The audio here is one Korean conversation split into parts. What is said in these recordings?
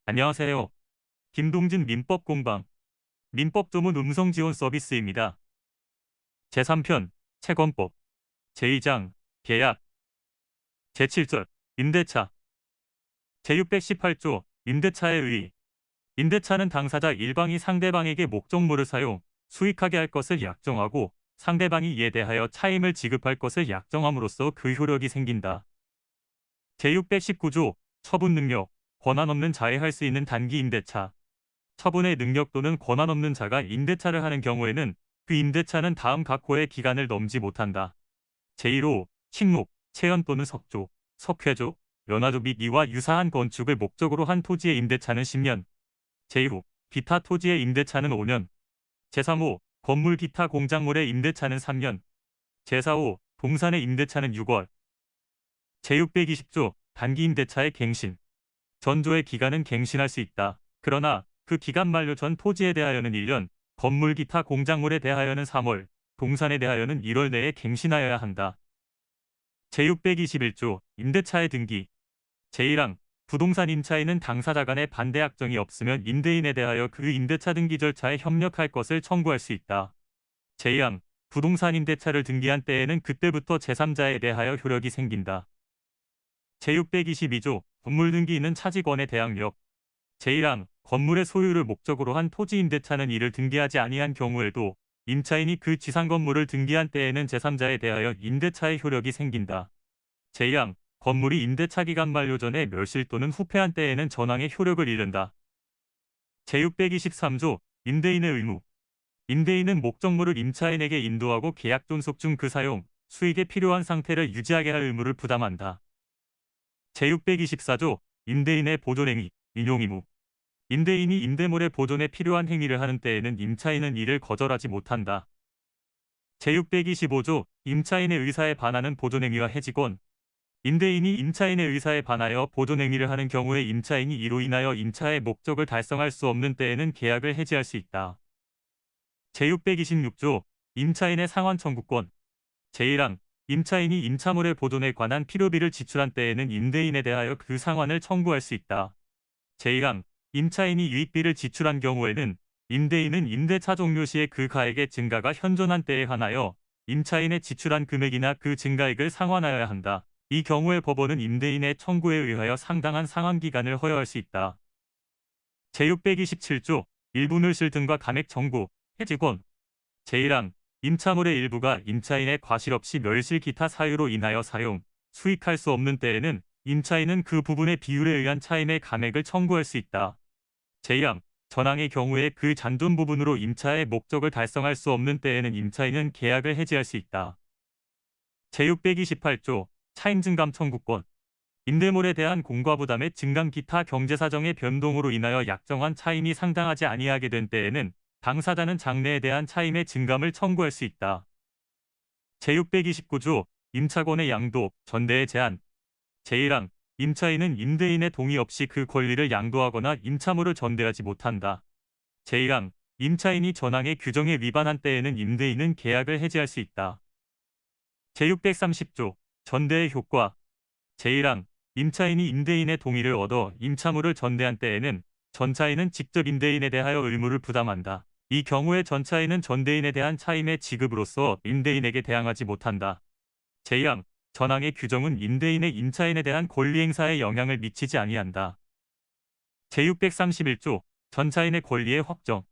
안녕하세요. 김동진 민법공방 민법조문 음성지원 서비스입니다. 제3편 채권법 제2장 계약 제7절 임대차 제618조 임대차의 의의 임대차는 당사자 일방이 상대방에게 목적물을 사용, 수익하게 할 것을 약정하고 상대방이 이에 대하여 차임을 지급할 것을 약정함으로써 그 효력이 생긴다. 제619조 처분 능력 권한 없는 자에 할 수 있는 단기 임대차 처분의 능력 또는 권한 없는 자가 임대차를 하는 경우에는 그 임대차는 다음 각 호의 기간을 넘지 못한다. 제1호 식목, 체연 또는 석조, 석회조, 연화조 및 이와 유사한 건축을 목적으로 한 토지의 임대차는 10년, 제2호 기타 토지의 임대차는 5년, 제3호 건물 기타 공작물의 임대차는 3년, 제4호 동산의 임대차는 6월. 제620조 단기 임대차의 갱신 전조의 기간은 갱신할 수 있다. 그러나 그 기간 만료 전 토지에 대하여는 1년, 건물 기타 공작물에 대하여는 3월, 동산에 대하여는 1월 내에 갱신하여야 한다. 제621조 임대차의 등기 제1항 부동산 임차인은 당사자 간의 반대 약정이 없으면 임대인에 대하여 그 임대차 등기 절차에 협력할 것을 청구할 수 있다. 제2항 부동산 임대차를 등기한 때에는 그때부터 제3자에 대하여 효력이 생긴다. 제622조 건물 등기인은 차지권의 대항력 제1항 건물의 소유를 목적으로 한 토지 임대차는 이를 등기하지 아니한 경우에도 임차인이 그 지상 건물을 등기한 때에는 제3자에 대하여 임대차의 효력이 생긴다. 제2항 건물이 임대차 기간 만료 전에 멸실 또는 후패한 때에는 전항의 효력을 잃는다. 제623조 임대인의 의무 임대인은 목적물을 임차인에게 인도하고 계약 존속 중 그 사용, 수익에 필요한 상태를 유지하게 할 의무를 부담한다. 제624조 임대인의 보존행위, 인용의무 임대인이 임대물의 보존에 필요한 행위를 하는 때에는 임차인은 이를 거절하지 못한다. 제625조 임차인의 의사에 반하는 보존행위와 해지권 임대인이 임차인의 의사에 반하여 보존행위를 하는 경우에 임차인이 이로 인하여 임차의 목적을 달성할 수 없는 때에는 계약을 해지할 수 있다. 제626조 임차인의 상환 청구권 제1항 임차인이 임차물의 보존에 관한 필요비를 지출한 때에는 임대인에 대하여 그 상환을 청구할 수 있다. 제1항 임차인이 유익비를 지출한 경우에는 임대인은 임대차 종료 시에 그 가액의 증가가 현존한 때에 한하여 임차인의 지출한 금액이나 그 증가액을 상환하여야 한다. 이 경우에 법원은 임대인의 청구에 의하여 상당한 상환기간을 허용할 수 있다. 제627조 일부멸실 등과 감액 청구, 해지권 제1항 임차물의 일부가 임차인의 과실 없이 멸실 기타 사유로 인하여 사용, 수익할 수 없는 때에는 임차인은 그 부분의 비율에 의한 차임의 감액을 청구할 수 있다. 제2항 전항의 경우에 그 잔존 부분으로 임차의 목적을 달성할 수 없는 때에는 임차인은 계약을 해지할 수 있다. 제628조 차임 증감 청구권 임대물에 대한 공과 부담의 증감 기타 경제사정의 변동으로 인하여 약정한 차임이 상당하지 아니하게 된 때에는 당사자는 장래에 대한 차임의 증감을 청구할 수 있다. 제629조 임차권의 양도, 전대의 제한 제1항 임차인은 임대인의 동의 없이 그 권리를 양도하거나 임차물을 전대하지 못한다. 제1항 임차인이 전항의 규정에 위반한 때에는 임대인은 계약을 해지할 수 있다. 제630조 전대의 효과 제1항 임차인이 임대인의 동의를 얻어 임차물을 전대한 때에는 전차인은 직접 임대인에 대하여 의무를 부담한다. 이 경우에 전차인은 전대인에 대한 차임의 지급으로서 임대인에게 대항하지 못한다. 제2항 전항의 규정은 임대인의 임차인에 대한 권리 행사에 영향을 미치지 아니한다. 제631조 전차인의 권리의 확정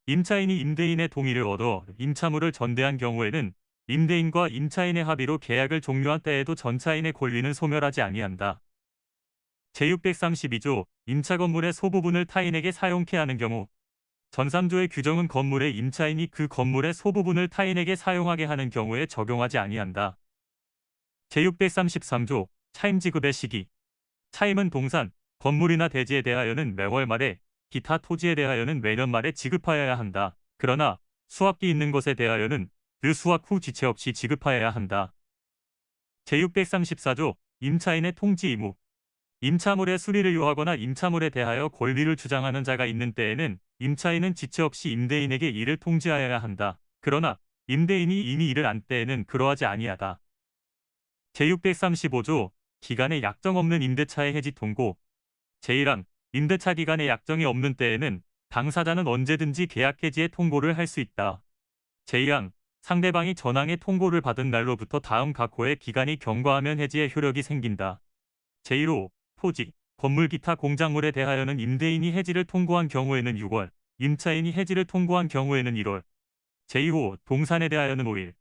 임차인이 임대인의 동의를 얻어 임차물을 전대한 경우에는 임대인과 임차인의 합의로 계약을 종료한 때에도 전차인의 권리는 소멸하지 아니한다. 제632조 임차 건물의 소부분을 타인에게 사용케 하는 경우 전 3조의 규정은 건물의 임차인이 그 건물의 소부분을 타인에게 사용하게 하는 경우에 적용하지 아니한다. 제633조 차임 지급의 시기 차임은 동산, 건물이나 대지에 대하여는 매월 말에 기타 토지에 대하여는 매년 말에 지급하여야 한다. 그러나 수확기 있는 것에 대하여는 그 수확 후 지체 없이 지급하여야 한다. 제634조 임차인의 통지 의무 임차물의 수리를 요하거나 임차물에 대하여 권리를 주장하는 자가 있는 때에는 임차인은 지체 없이 임대인에게 이를 통지하여야 한다. 그러나 임대인이 이미 이를 안 때에는 그러하지 아니하다. 제635조 기간에 약정 없는 임대차의 해지 통고 제1항 임대차 기간에 약정이 없는 때에는 당사자는 언제든지 계약 해지의 통보를 할 수 있다. 제2항 상대방이 전항의 통보를 받은 날로부터 다음 각호의 기간이 경과하면 해지의 효력이 생긴다. 제1호 토지, 건물 기타 공작물에 대하여는 임대인이 해지를 통고한 경우에는 6월, 임차인이 해지를 통고한 경우에는 1월. 제2호 동산에 대하여는 5일.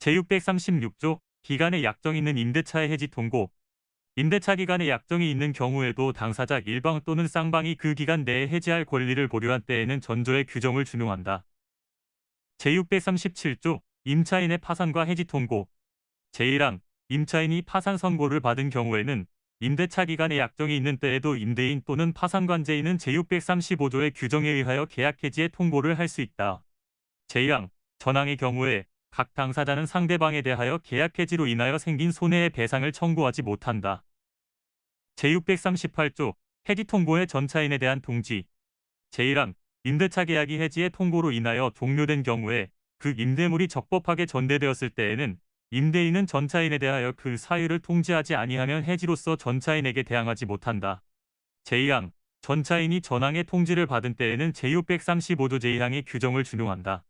제636조 기간에 약정이 있는 임대차의 해지 통고. 임대차 기간에 약정이 있는 경우에도 당사자 일방 또는 쌍방이 그 기간 내에 해지할 권리를 보류한 때에는 전조의 규정을 준용한다. 제637조 임차인의 파산과 해지 통고. 제1항 임차인이 파산 선고를 받은 경우에는 임대차 기간에 약정이 있는 때에도 임대인 또는 파산관제인은 제635조의 규정에 의하여 계약 해지의 통보를 할 수 있다. 제2항 전항의 경우에 각 당사자는 상대방에 대하여 계약 해지로 인하여 생긴 손해의 배상을 청구하지 못한다. 제638조 해지 통고의 전차인에 대한 통지. 제1항 임대차 계약이 해지의 통고로 인하여 종료된 경우에 그 임대물이 적법하게 전대되었을 때에는 임대인은 전차인에 대하여 그 사유를 통지하지 아니하면 해지로서 전차인에게 대항하지 못한다. 제2항 전차인이 전항의 통지를 받은 때에는 제635조 제1항의 규정을 준용한다.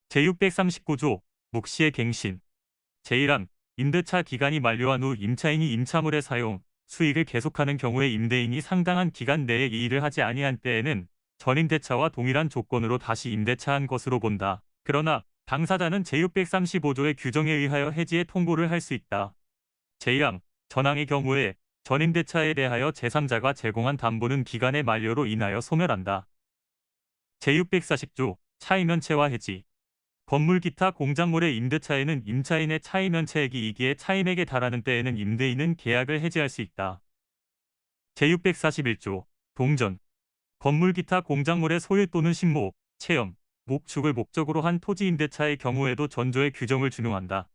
제639조 묵시의 갱신. 제1항 임대차 기간이 만료한 후 임차인이 임차물의 사용, 수익을 계속하는 경우에 임대인이 상당한 기간 내에 이 일을 하지 아니한 때에는 전임대차와 동일한 조건으로 다시 임대차한 것으로 본다. 그러나 당사자는 제635조의 규정에 의하여 해지의 통보를 할 수 있다. 제2항 전항의 경우에 전임대차에 대하여 제3자가 제공한 담보는 기간의 만료로 인하여 소멸한다. 제640조 차임연체와 해지. 건물 기타 공작물의 임대차에는 임차인의 차임연체액이 이기에 차임액에 달하는 때에는 임대인은 계약을 해지할 수 있다. 제641조 동전. 건물 기타 공작물의 소유 또는 신모, 체험, 목축을 목적으로 한 토지 임대차의 경우에도 전조의 규정을 준용한다.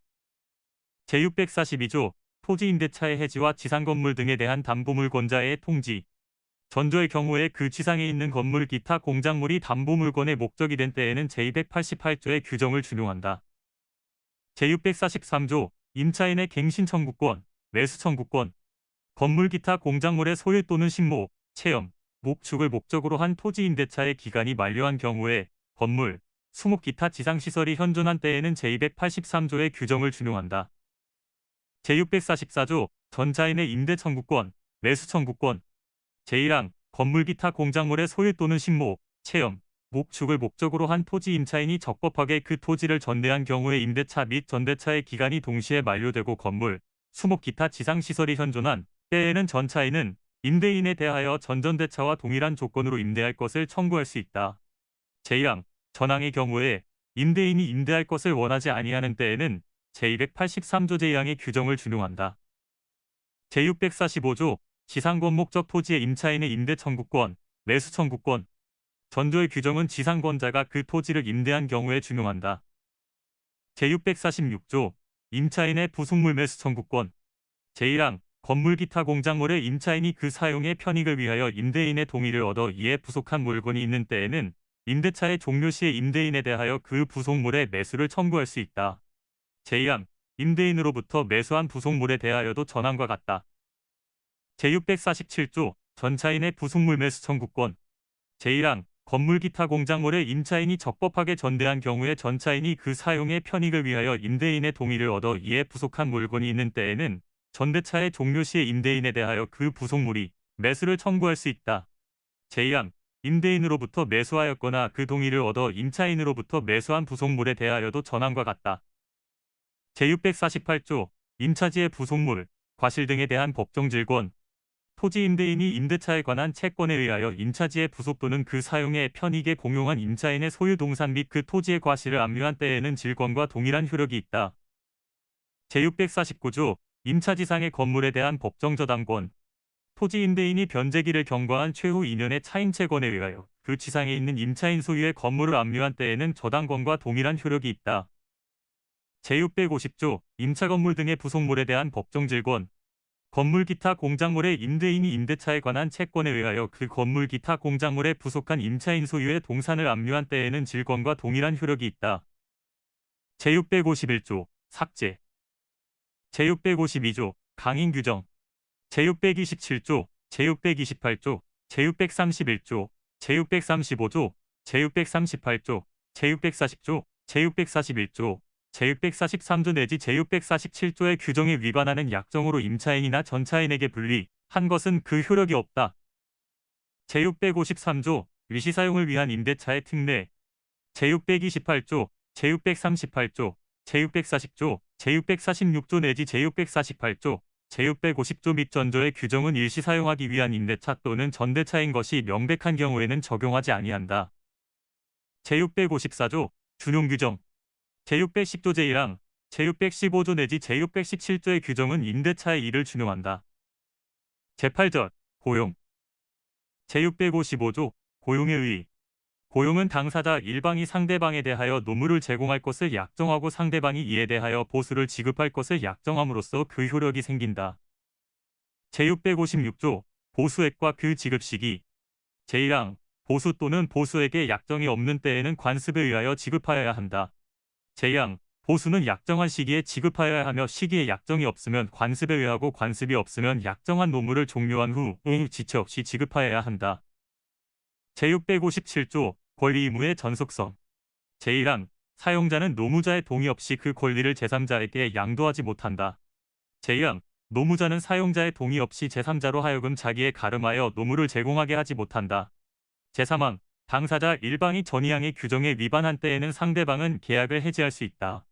제642조 토지 임대차의 해지와 지상 건물 등에 대한 담보물권자의 통지. 전조의 경우에 그 지상에 있는 건물 기타 공작물이 담보물권의 목적이 된 때에는 제288조의 규정을 준용한다. 제643조 임차인의 갱신 청구권, 매수 청구권. 건물 기타 공작물의 소유 또는 신모, 체험, 목축을 목적으로 한 토지 임대차의 기간이 만료한 경우에 건물, 수목 기타 지상시설이 현존한 때에는 제283조의 규정을 준용한다. 제644조 전차인의 임대 청구권, 매수 청구권. 제1항 건물 기타 공작물의 소유 또는 신모, 체험, 목축을 목적으로 한 토지 임차인이 적법하게 그 토지를 전대한 경우에 임대차 및 전대차의 기간이 동시에 만료되고 건물, 수목 기타 지상시설이 현존한 때에는 전차인은 임대인에 대하여 전전대차와 동일한 조건으로 임대할 것을 청구할 수 있다. 제2항 전항의 경우에 임대인이 임대할 것을 원하지 아니하는 때에는 제283조 제2항의 규정을 준용한다. 제645조 지상권목적 토지의 임차인의 임대 청구권, 매수 청구권. 전조의 규정은 지상권자가 그 토지를 임대한 경우에 준용한다. 제646조 임차인의 부속물 매수 청구권. 제1항 건물 기타 공작물의 임차인이 그 사용의 편익을 위하여 임대인의 동의를 얻어 이에 부속한 물건이 있는 때에는 임대차의 종료 시에 임대인에 대하여 그 부속물의 매수를 청구할 수 있다. 제2항 임대인으로부터 매수한 부속물에 대하여도 전항과 같다. 제647조 전차인의 부속물 매수 청구권. 제1항 건물 기타 공작물의 임차인이 적법하게 전대한 경우에 전차인이 그 사용의 편익을 위하여 임대인의 동의를 얻어 이에 부속한 물건이 있는 때에는 전대차의 종료 시에 임대인에 대하여 그 부속물이 매수를 청구할 수 있다. 제2항 임대인으로부터 매수하였거나 그 동의를 얻어 임차인으로부터 매수한 부속물에 대하여도 전항과 같다. 제648조 임차지의 부속물, 과실 등에 대한 법정질권. 토지 임대인이 임대차에 관한 채권에 의하여 임차지의 부속 또는 그 사용의 편익에 공용한 임차인의 소유 동산 및 그 토지의 과실을 압류한 때에는 질권과 동일한 효력이 있다. 제649조 임차지상의 건물에 대한 법정저당권. 토지 임대인이 변제기를 경과한 최후 2년의 차임채권에 의하여 그 지상에 있는 임차인 소유의 건물을 압류한 때에는 저당권과 동일한 효력이 있다. 제650조 임차건물 등의 부속물에 대한 법정질권. 건물 기타 공작물의 임대인이 임대차에 관한 채권에 의하여 그 건물 기타 공작물에 부속한 임차인 소유의 동산을 압류한 때에는 질권과 동일한 효력이 있다. 제651조 삭제. 제652조 강행 규정. 제627조 제628조, 제631조, 제635조, 제638조, 제640조, 제641조, 제643조 내지 제647조의 규정에 위반하는 약정으로 임차인이나 전차인에게 불리한 것은 그 효력이 없다. 제653조 위시 사용을 위한 임대차의 특례. 제628조, 제638조, 제640조, 제646조 내지 제648조, 제650조 및 전조의 규정은 일시 사용하기 위한 임대차 또는 전대차인 것이 명백한 경우에는 적용하지 아니한다. 제654조 준용규정. 제610조 제1항, 제615조 내지 제617조의 규정은 임대차의 일을 준용한다. 제8절 고용. 제655조 고용의 의의. 고용은 당사자 일방이 상대방에 대하여 노무를 제공할 것을 약정하고 상대방이 이에 대하여 보수를 지급할 것을 약정함으로써 그 효력이 생긴다. 제656조 보수액과 그 지급 시기. 제1항 보수 또는 보수액의 약정이 없는 때에는 관습에 의하여 지급하여야 한다. 제2항 보수는 약정한 시기에 지급하여야 하며 시기에 약정이 없으면 관습에 의하고 관습이 없으면 약정한 노무를 종료한 후 지체 없이 지급하여야 한다. 제657조 권리 의무의 전속성. 제1항 사용자는 노무자의 동의 없이 그 권리를 제3자에게 양도하지 못한다. 제2항 노무자는 사용자의 동의 없이 제3자로 하여금 자기에 가름하여 노무를 제공하게 하지 못한다. 제3항 당사자 일방이 전이항의 규정에 위반한 때에는 상대방은 계약을 해지할 수 있다.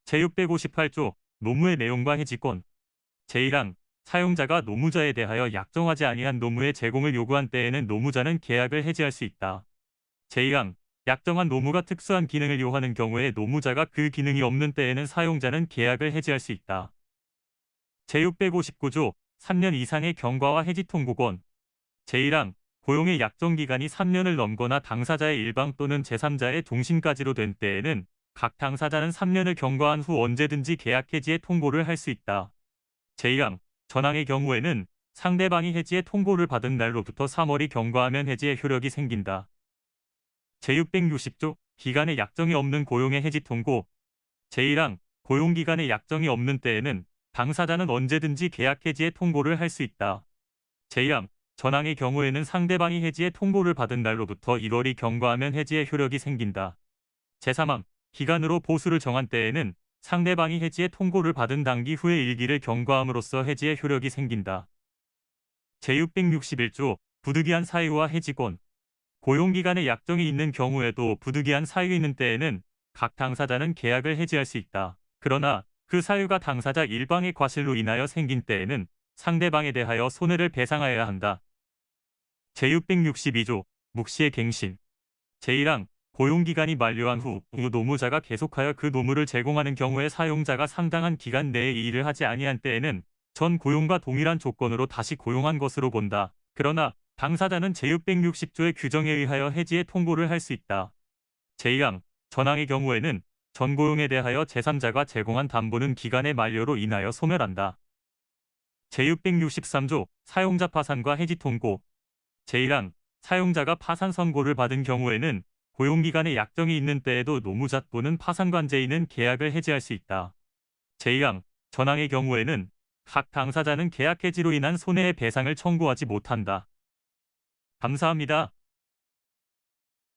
제658조 노무의 내용과 해지권. 제1항 사용자가 노무자에 대하여 약정하지 아니한 노무의 제공을 요구한 때에는 노무자는 계약을 해지할 수 있다. 제2항 약정한 노무가 특수한 기능을 요하는 경우에 노무자가 그 기능이 없는 때에는 사용자는 계약을 해지할 수 있다. 제659조 3년 이상의 경과와 해지 통고권. 제1항 고용의 약정기간이 3년을 넘거나 당사자의 일방 또는 제3자의 동심까지로 된 때에는 각 당사자는 3년을 경과한 후 언제든지 계약 해지의 통고를 할 수 있다. 제2항 전항의 경우에는 상대방이 해지의 통고를 받은 날로부터 3월이 경과하면 해지의 효력이 생긴다. 제660조 기간의 약정이 없는 고용의 해지 통고. 제1항 고용기간의 약정이 없는 때에는 당사자는 언제든지 계약 해지의 통고를 할 수 있다. 제2항 전항의 경우에는 상대방이 해지의 통고를 받은 날로부터 1월이 경과하면 해지의 효력이 생긴다. 제3항 기간으로 보수를 정한 때에는 상대방이 해지의 통고를 받은 당기 후에 일기를 경과함으로써 해지의 효력이 생긴다. 제661조 부득이한 사유와 해지권. 고용기간에 약정이 있는 경우에도 부득이한 사유 있는 때에는 각 당사자는 계약을 해지할 수 있다. 그러나 그 사유가 당사자 일방의 과실로 인하여 생긴 때에는 상대방에 대하여 손해를 배상하여야 한다. 제662조 묵시의 갱신. 제1항 고용기간이 만료한 후 노무자가 계속하여 그 노무를 제공하는 경우에 사용자가 상당한 기간 내에 이 일을 하지 아니한 때에는 전 고용과 동일한 조건으로 다시 고용한 것으로 본다. 그러나 당사자는 제660조의 규정에 의하여 해지의 통고를 할 수 있다. 제2항 전항의 경우에는 전 고용에 대하여 제3자가 제공한 담보는 기간의 만료로 인하여 소멸한다. 제663조 사용자 파산과 해지 통고. 제1항 사용자가 파산 선고를 받은 경우에는 고용기간에 약정이 있는 때에도 노무자 또는 파산관제인은 계약을 해지할 수 있다. 제2항 전항의 경우에는 각 당사자는 계약 해지로 인한 손해의 배상을 청구하지 못한다. 감사합니다.